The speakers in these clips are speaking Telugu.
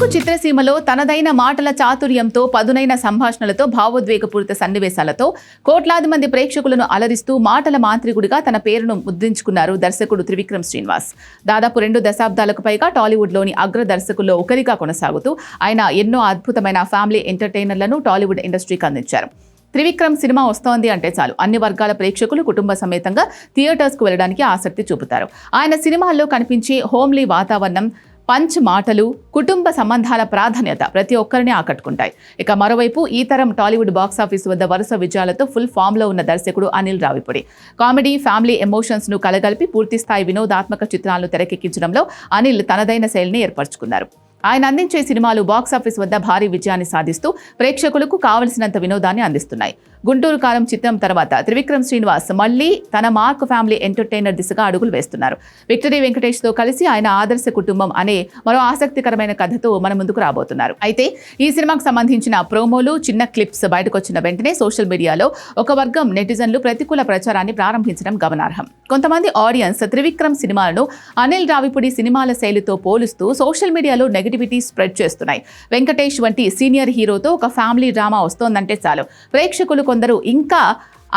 తెలుగు చిత్రసీమలో తనదైన మాటల చాతుర్యంతో, పదునైన సంభాషణలతో, భావోద్వేగపూరిత సన్నివేశాలతో కోట్లాది మంది ప్రేక్షకులను అలరిస్తూ మాటల మాంత్రికుడిగా తన పేరును ముద్రించుకున్నారు దర్శకుడు త్రివిక్రమ్ శ్రీనివాస్. దాదాపు 2 దశాబ్దాలకు పైగా టాలీవుడ్లోని అగ్ర దర్శకుల్లో ఒకరిగా కొనసాగుతూ ఆయన ఎన్నో అద్భుతమైన ఫ్యామిలీ ఎంటర్టైనర్లను టాలీవుడ్ ఇండస్ట్రీకి అందించారు. త్రివిక్రమ్ సినిమా వస్తోంది అంటే చాలు అన్ని వర్గాల ప్రేక్షకులు కుటుంబ సమేతంగా థియేటర్స్కు వెళ్లడానికి ఆసక్తి చూపుతారు. ఆయన సినిమాల్లో కనిపించే హోమ్లీ వాతావరణం, పంచ్ మాటలు, కుటుంబ సంబంధాల ప్రాధాన్యత ప్రతి ఒక్కరిని ఆకట్టుకుంటాయి. ఇక మరోవైపు ఈ తరం టాలీవుడ్ బాక్సాఫీస్ వద్ద వరుస విజయాలతో ఫుల్ ఫామ్లో ఉన్న దర్శకుడు అనిల్ రావిపూడి. కామెడీ, ఫ్యామిలీ ఎమోషన్స్ను కలగలిపి పూర్తిస్థాయి వినోదాత్మక చిత్రాలను తెరకెక్కించడంలో అనిల్ తనదైన శైలిని ఏర్పరచుకున్నారు. ఆయన అందించే సినిమాలు బాక్సాఫీస్ వద్ద భారీ విజయాన్ని సాధిస్తూ ప్రేక్షకులకు కావలసినంత వినోదాన్ని అందిస్తున్నాయి. గుంటూరు కారం చిత్రం తర్వాత త్రివిక్రమ్ శ్రీనివాస్ మళ్లీ తన మార్క్ ఫ్యామిలీ ఎంటర్టైనర్ దిశగా అడుగులు వేస్తున్నారు. విక్టరీ వెంకటేష్తో కలిసి ఆయన ఆదర్శ కుటుంబం అనే మరో ఆసక్తికరమైన కథతో మన ముందుకు రాబోతున్నారు. అయితే ఈ సినిమాకు సంబంధించిన ప్రోమోలు, చిన్న క్లిప్స్ బయటకొచ్చిన వెంటనే సోషల్ మీడియాలో ఒక వర్గం నెటిజన్లు ప్రతికూల ప్రచారాన్ని ప్రారంభించడం గమనార్హం. కొంతమంది ఆడియన్స్ త్రివిక్రమ్ సినిమాలను అనిల్ రావిపూడి సినిమాల శైలితో పోలుస్తూ సోషల్ మీడియాలో నెగటివిటీ స్ప్రెడ్ చేస్తున్నాయి. వెంకటేష్ వంటి సీనియర్ హీరోతో ఒక ఫ్యామిలీ డ్రామా వస్తోందంటే చాలు ప్రేక్షకులు కొందరు ఇంకా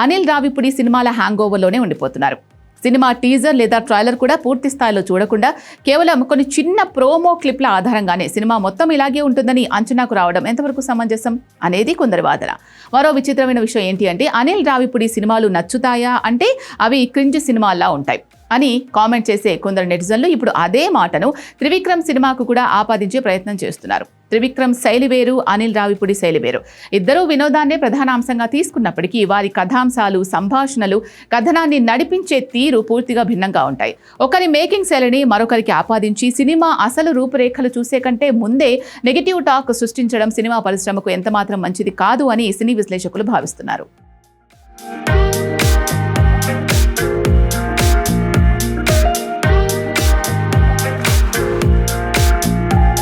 అనిల్ రావిపూడి సినిమాల హ్యాంగ్ ఓవర్లోనే ఉండిపోతున్నారు. సినిమా టీజర్ లేదా ట్రైలర్ కూడా పూర్తి స్థాయిలో చూడకుండా కేవలం కొన్ని చిన్న ప్రోమో క్లిప్ల ఆధారంగానే సినిమా మొత్తం ఇలాగే ఉంటుందని అంచనాకు రావడం ఎంతవరకు సమంజసం అనేది కొందరి వాదన. మరో విచిత్రమైన విషయం ఏంటి అంటే అనిల్ రావిపూడి సినిమాలు నచ్చుతాయా అంటే అవి క్రింజ్ సినిమాల్లా ఉంటాయి అని కామెంట్ చేసే కొందరు నెటిజన్లు ఇప్పుడు అదే మాటను త్రివిక్రమ్ సినిమాకు కూడా ఆపాదించే ప్రయత్నం చేస్తున్నారు. త్రివిక్రమ్ శైలి వేరు, అనిల్ రావిపూడి శైలి వేరు. ఇద్దరూ వినోదాన్నే ప్రధానాంశంగా తీసుకున్నప్పటికీ వారి కథాంశాలు, సంభాషణలు, కథనాన్ని నడిపించే తీరు పూర్తిగా భిన్నంగా ఉంటాయి. ఒకరి మేకింగ్ శైలిని మరొకరికి ఆపాదించి సినిమా అసలు రూపురేఖలు చూసే కంటే ముందే నెగిటివ్ టాక్ సృష్టించడం సినిమా పరిశ్రమకు ఎంతమాత్రం మంచిది కాదు అని సినీ విశ్లేషకులు భావిస్తున్నారు.